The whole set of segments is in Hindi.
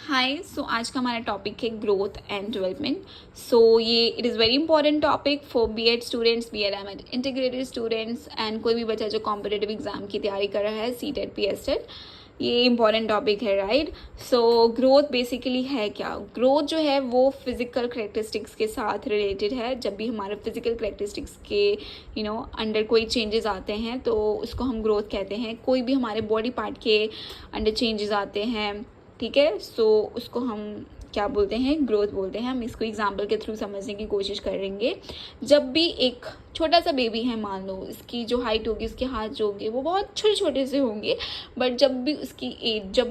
हाय आज का हमारा टॉपिक है ग्रोथ एंड डेवलपमेंट। सो ये it is very important topic for BEd students, BEd integrated students and कोई भी बच्चा जो कॉम्पिटेटिव एग्जाम की तैयारी कर रहा है, सीटेट पीएसटेट। ये इंपॉर्टेंट टॉपिक है, राइट। सो ग्रोथ बेसिकली है क्या? ग्रोथ जो है वो फिजिकल करेक्टरिस्टिक्स के साथ रिलेटेड है। जब भी हमारे फिजिकल करेक्टरिस्टिक्स के अंडर कोई चेंजेस आते हैं तो उसको हम ग्रोथ कहते हैं। कोई भी हमारे बॉडी पार्ट के अंडर चेंजेस आते हैं, ठीक है, सो उसको हम क्या बोलते हैं? ग्रोथ बोलते हैं। हम इसको एग्जाम्पल के थ्रू समझने की कोशिश करेंगे। जब भी एक छोटा सा बेबी है, मान लो इसकी जो हाइट होगी, उसके हाथ जो होंगे वो बहुत छोटे छोटे से होंगे, बट जब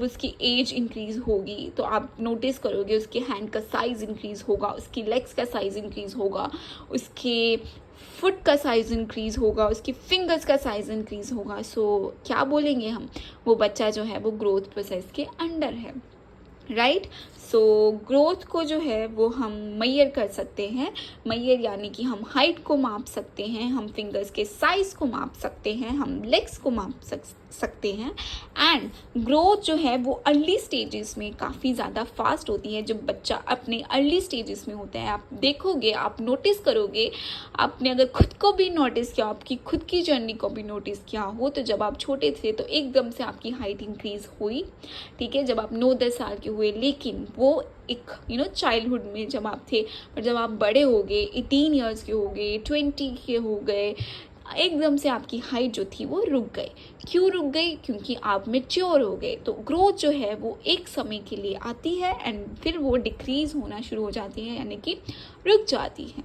उसकी एज इंक्रीज होगी तो आप नोटिस करोगे उसके हैंड का साइज इंक्रीज होगा, उसकी लेग्स का साइज इंक्रीज होगा, उसके फुट का साइज इंक्रीज होगा, उसकी फिंगर्स का साइज इंक्रीज होगा। सो क्या बोलेंगे हम? वो बच्चा जो है वो ग्रोथ प्रोसेस के अंडर है, राइट। सो ग्रोथ को जो है वो हम मैयर कर सकते हैं। मैयर यानी कि हम हाइट को माप सकते हैं, हम फिंगर्स के साइज को माप सकते हैं, हम लेग्स को माप सकते हैं। एंड ग्रोथ जो है वो अर्ली स्टेजेस में काफ़ी ज़्यादा फास्ट होती है। जब बच्चा अपने अर्ली स्टेजेस में होता है, आप देखोगे, आप नोटिस करोगे, आपने अगर खुद को भी नोटिस किया, आपकी खुद की जर्नी को भी नोटिस किया हो, तो जब आप छोटे थे तो एकदम से आपकी हाइट इंक्रीज हुई, ठीक है, जब आप 9-10 साल के हुए। लेकिन वो एक चाइल्डहुड में जब आप थे, पर जब आप बड़े हो गए, 18 ईयर्स के हो गए, 20 के हो गए, एकदम से आपकी हाइट जो थी वो रुक गई। क्यों रुक गई? क्योंकि आप मेच्योर हो गए। तो ग्रोथ जो है वो एक समय के लिए आती है एंड फिर वो डिक्रीज होना शुरू हो जाती है, यानी कि रुक जाती है,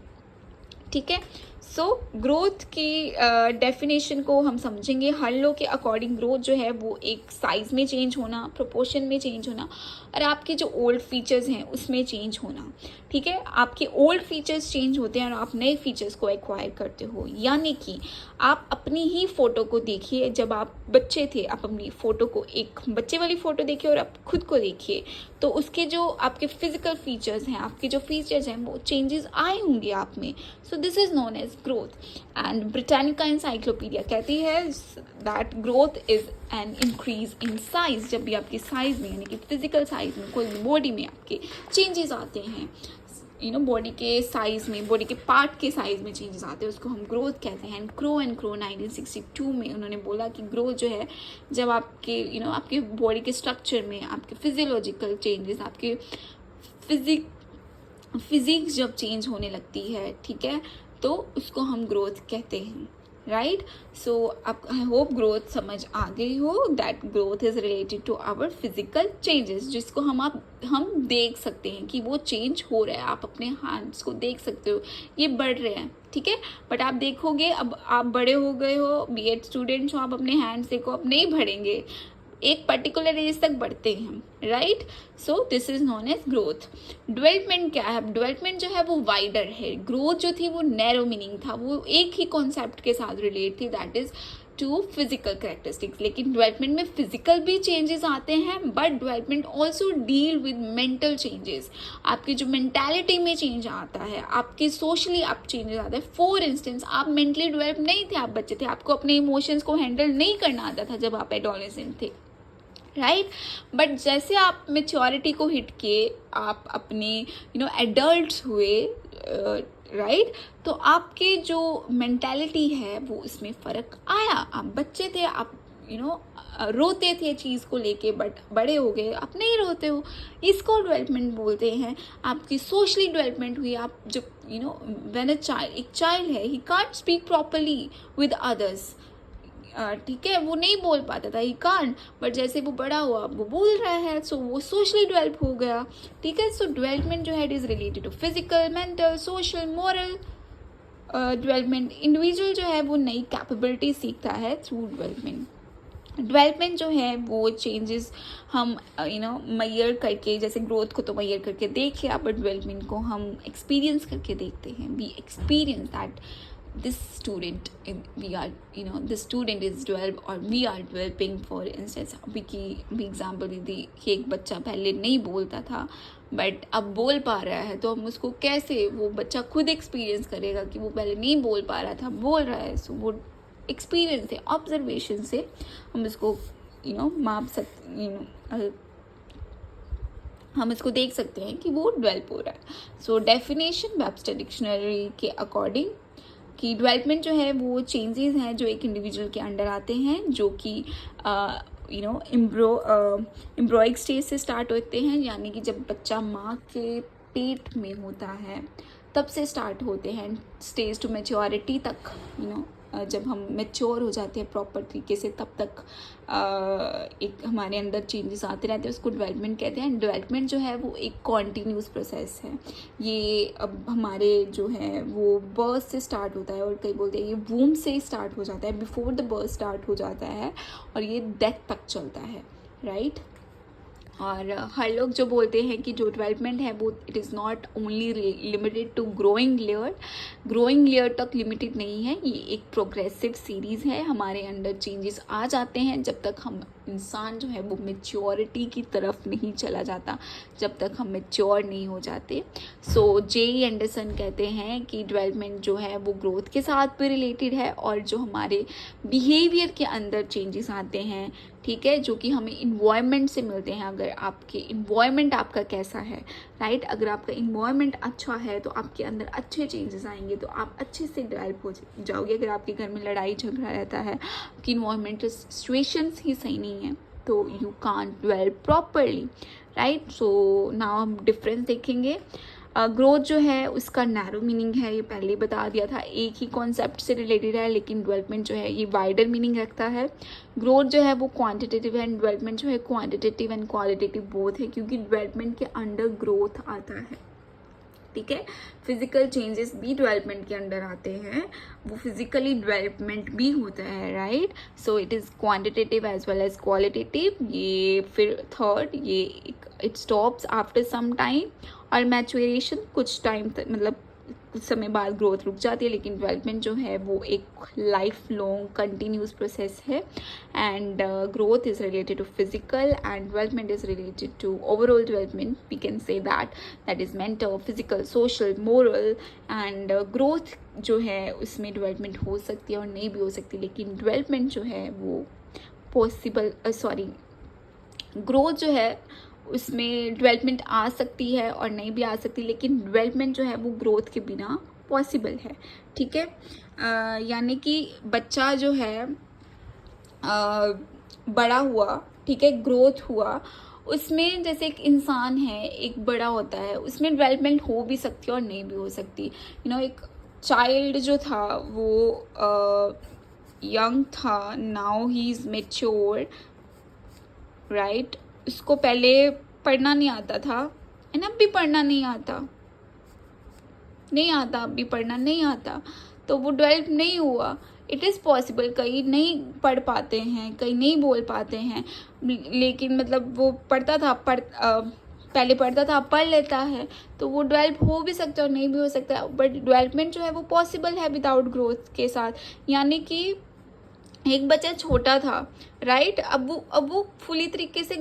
ठीक है। सो ग्रोथ की डेफिनेशन को हम समझेंगे। हर लोग के अकॉर्डिंग ग्रोथ जो है वो एक साइज में चेंज होना, प्रोपोर्शन में चेंज होना, और आपके जो ओल्ड फीचर्स हैं उसमें चेंज होना, ठीक है। आपके ओल्ड फीचर्स चेंज होते हैं और आप नए फीचर्स को एक्वायर करते हो। यानी कि आप अपनी ही फ़ोटो को देखिए, जब आप बच्चे थे, आप अपनी फ़ोटो को, एक बच्चे वाली फ़ोटो देखिए और आप खुद को देखिए, तो उसके जो आपके फिजिकल फीचर्स हैं, आपके जो फीचर्स हैं, वो चेंजेस आए होंगे आप में। So this is known as growth. And Britannica encyclopedia कहती है that growth is an increase in size. जब भी आपकी साइज में, यानी कि फिजिकल साइज में, कोई भी बॉडी में आपके चेंजेस आते हैं, बॉडी के साइज में, बॉडी के पार्ट के साइज में चेंजेस आते हैं, उसको हम ग्रोथ कहते हैं। एंड क्रो 1962 में उन्होंने बोला कि ग्रोथ जो है, जब आपके आपके बॉडी के स्ट्रक्चर में आपके फिजियोलॉजिकल चेंजेस, आपके फिजिक्स जब चेंज होने लगती है, ठीक है, तो उसको हम ग्रोथ कहते हैं, राइट। सो आप, आई होप ग्रोथ समझ आ गई हो, that growth is related to our physical changes, जिसको हम देख सकते हैं कि वो चेंज हो रहा है। आप अपने हैंड्स को देख सकते हो, ये बढ़ रहे हैं, ठीक है। बट आप देखोगे, अब आप बड़े हो गए हो, बीएड स्टूडेंट्स हो, आप अपने हैंड्स देखो, अब नहीं बढ़ेंगे, एक पर्टिकुलर एज तक बढ़ते हैं, right. So this is known as growth. Development क्या है? डेवलपमेंट जो है वो वाइडर है। ग्रोथ जो थी वो नैरो मीनिंग था, वो एक ही कॉन्सेप्ट के साथ रिलेट थी, that is to physical characteristics. लेकिन डेवलपमेंट में फिजिकल भी चेंजेस आते हैं, but development also deal with mental changes. आपकी जो मेंटालिटी में चेंज आता है, आपकी सोशली आप चेंजेस आते हैं। फॉर इंस्टेंस, आप मेंटली डेवलप नहीं थे, आप बच्चे थे, आपको अपने इमोशंस को हैंडल नहीं करना आता था जब आप एडोलेसेंट थे, राइट। बट जैसे आप मेच्योरिटी को हिट किए, आप अपने एडल्ट हुए, राइट, तो आपके जो मेंटालिटी है वो इसमें फ़र्क आया। आप बच्चे थे, आप रोते थे चीज़ को लेके, बट बड़े हो गए, आप नहीं रोते हो, इसको डेवलपमेंट बोलते हैं। आपकी सोशली डेवलपमेंट हुई। आप जब व्हेन एक चाइल्ड है, he can't speak properly with others, ठीक है, वो नहीं बोल पाता था, ही कांट, बट जैसे वो बड़ा हुआ वो बोल रहा है, सो वो सोशली डेवलप हो गया, ठीक है। सो डेवलपमेंट जो है it is related to physical, mental, social, moral development. Individual जो है वो नई कैपेबिलिटी सीखता है थ्रू डेवलपमेंट। डेवलपमेंट जो है वो चेंजेस हम मैयर करके, जैसे ग्रोथ को तो मैयर करके देख लिया, बट डेवलपमेंट को हम एक्सपीरियंस करके देखते हैं। We experience that this student this student is developed or we are developing. for instance, अभी एग्जाम्पल दी कि एक बच्चा पहले नहीं बोलता था बट अब बोल पा रहा है, तो हम उसको कैसे, वो बच्चा खुद एक्सपीरियंस करेगा कि वो पहले नहीं बोल पा रहा था, बोल रहा है। सो वो एक्सपीरियंस से, ऑब्जर्वेशन से हम इसको माप सकते, हम इसको देख सकते हैं कि वो डेवलप हो रहा है। सो डेफिनेशन वेबस्टर डिक्शनरी के अकॉर्डिंग कि डेवलपमेंट जो है वो चेंजेस हैं जो एक इंडिविजुअल के अंडर आते हैं, जो कि एम्ब्रॉइक स्टेज से स्टार्ट होते हैं, यानी कि जब बच्चा माँ के पेट में होता है तब से स्टार्ट होते हैं स्टेज टू मेच्योरिटी तक। जब हम मेच्योर हो जाते हैं प्रॉपर तरीके से तब तक एक हमारे अंदर चेंजेस आते रहते हैं, उसको डेवलपमेंट कहते हैं। डेवलपमेंट जो है वो एक कॉन्टीन्यूस प्रोसेस है। ये अब हमारे जो है वो बर्थ से स्टार्ट होता है, और कई बोलते हैं ये वूम से स्टार्ट हो जाता है, बिफोर द बर्थ स्टार्ट हो जाता है, और ये डेथ तक चलता है, राइट। और हर लोग जो बोलते हैं कि जो डेवलपमेंट है वो it is not only limited to growing layer तक लिमिटेड नहीं है, ये एक प्रोग्रेसिव सीरीज़ है। हमारे अंदर चेंजेस आ जाते हैं जब तक हम इंसान जो है वो मेच्योरिटी की तरफ नहीं चला जाता, जब तक हम मेच्योर नहीं हो जाते। सो जे एंडरसन कहते हैं कि डेवलपमेंट जो है वो ग्रोथ के साथ भी रिलेटेड है, और जो हमारे बिहेवियर के अंदर चेंजेस आते हैं, ठीक है, जो कि हमें इन्वायरमेंट से मिलते हैं। अगर आपके इन्वायरमेंट आपका कैसा है, राइट, अगर आपका इन्वायरमेंट अच्छा है तो आपके अंदर अच्छे चेंजेस आएंगे, तो आप अच्छे से डेवलप हो जाओगे। अगर आपके घर में लड़ाई झगड़ा रहता है, आपकी इन्वायरमेंटल सिचुएशंस ही सही नहीं है, तो you can't develop properly, right. So now हम डिफरेंस देखेंगे। ग्रोथ जो है उसका नैरो मीनिंग है, ये पहले ही बता दिया था, एक ही कॉन्सेप्ट से रिलेटेड है, लेकिन डेवलपमेंट जो है ये वाइडर मीनिंग रखता है। ग्रोथ जो है वो क्वांटिटेटिव है, डेवलपमेंट जो है क्वांटिटेटिव एंड क्वालिटेटिव बोथ है, क्योंकि डेवलपमेंट के अंडर ग्रोथ आता है, ठीक है। फिजिकल चेंजेस भी डेवलपमेंट के अंडर आते हैं, वो फिजिकली डेवलपमेंट भी होता है, राइट। So it is quantitative as well as qualitative. ये फिर थर्ड, ये it stops after some time, और मैच्योरेशन कुछ टाइम तक, मतलब कुछ समय बाद ग्रोथ रुक जाती है, लेकिन डेवलपमेंट जो है वो एक लाइफ लॉन्ग कंटिन्यूस प्रोसेस है। And growth is related to physical and development is related to overall development. We can say that is mental, physical, social, moral. And growth जो है उसमें डेवलपमेंट हो सकती है और नहीं भी हो सकती, लेकिन डेवलपमेंट जो है वो ग्रोथ जो है उसमें डेवलपमेंट आ सकती है और नहीं भी आ सकती, लेकिन डेवलपमेंट जो है वो ग्रोथ के बिना पॉसिबल है, ठीक है। यानी कि बच्चा जो है बड़ा हुआ, ठीक है, ग्रोथ हुआ, उसमें जैसे एक इंसान है, एक बड़ा होता है, उसमें डेवलपमेंट हो भी सकती है और नहीं भी हो सकती। एक चाइल्ड जो था वो यंग था, now he is mature, right. उसको पहले पढ़ना नहीं आता था, एंड अब भी पढ़ना नहीं आता, अब भी पढ़ना नहीं आता, तो वो डेवलप नहीं हुआ। इट इज़ पॉसिबल, कई नहीं पढ़ पाते हैं, कई नहीं बोल पाते हैं, लेकिन मतलब वो पहले पढ़ता था, पढ़ लेता है, तो वो डेवलप हो भी सकता है और नहीं भी हो सकता। बट डेवलपमेंट जो है वो पॉसिबल है विदाउट ग्रोथ के साथ। यानी कि एक बच्चा छोटा था, राइट, अब वो फुली तरीके से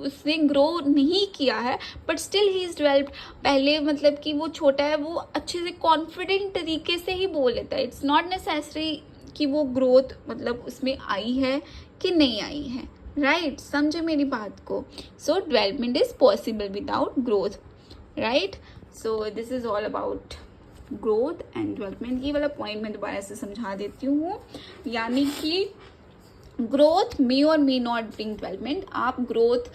उसने ग्रो नहीं किया है, but still he is developed. पहले मतलब कि वो छोटा है, वो अच्छे से कॉन्फिडेंट तरीके से ही बोल लेता है। इट्स नॉट नेसेसरी कि वो ग्रोथ मतलब उसमें आई है कि नहीं आई है, राइट। समझे मेरी बात को। सो development is possible without growth, right. So this is all about growth and development. ये वाला पॉइंट मैं दोबारा से समझा देती हूँ, यानी कि ग्रोथ मे और मे नॉट ब्रिंग डेवलपमेंट। आप ग्रोथ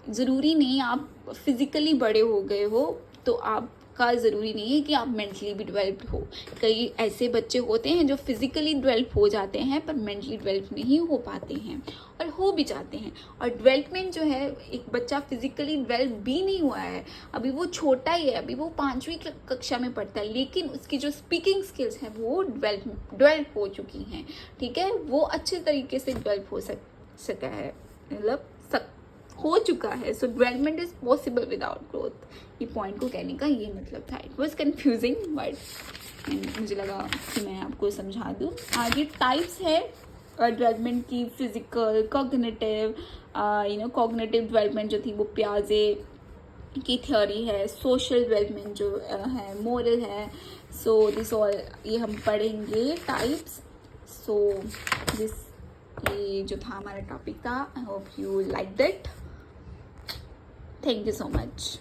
ज़रूरी नहीं, आप फिजिकली बड़े हो गए हो तो आपका ज़रूरी नहीं है कि आप मेंटली भी डेवलप्ड हो। कई ऐसे बच्चे होते हैं जो फिजिकली डेवलप हो जाते हैं पर मेंटली डेवलप नहीं हो पाते हैं, और हो भी जाते हैं। और डेवलपमेंट जो है, एक बच्चा फिजिकली डेवलप भी नहीं हुआ है, अभी वो छोटा ही है, अभी वो 5वीं कक्षा में पढ़ता है, लेकिन उसकी जो स्पीकिंग स्किल्स हैं वो डेवलप हो चुकी हैं, ठीक है, वो अच्छे तरीके से डेवलप हो सका है, मतलब हो चुका है। सो development is possible without growth. ये पॉइंट को कहने का ये मतलब था। इट वॉज कन्फ्यूजिंग, बट मुझे लगा कि मैं आपको समझा दूँ। आगे टाइप्स है डेवलपमेंट की, फिजिकल, कॉग्निटिव, कॉग्निटिव डेवलपमेंट जो थी वो पियाजे की थ्योरी है। सोशल डेवलपमेंट जो है, मोरल है। सो दिस ऑल ये हम पढ़ेंगे टाइप्स। सो ये जो था हमारा टॉपिक था। I hope you like that. Thank you so much.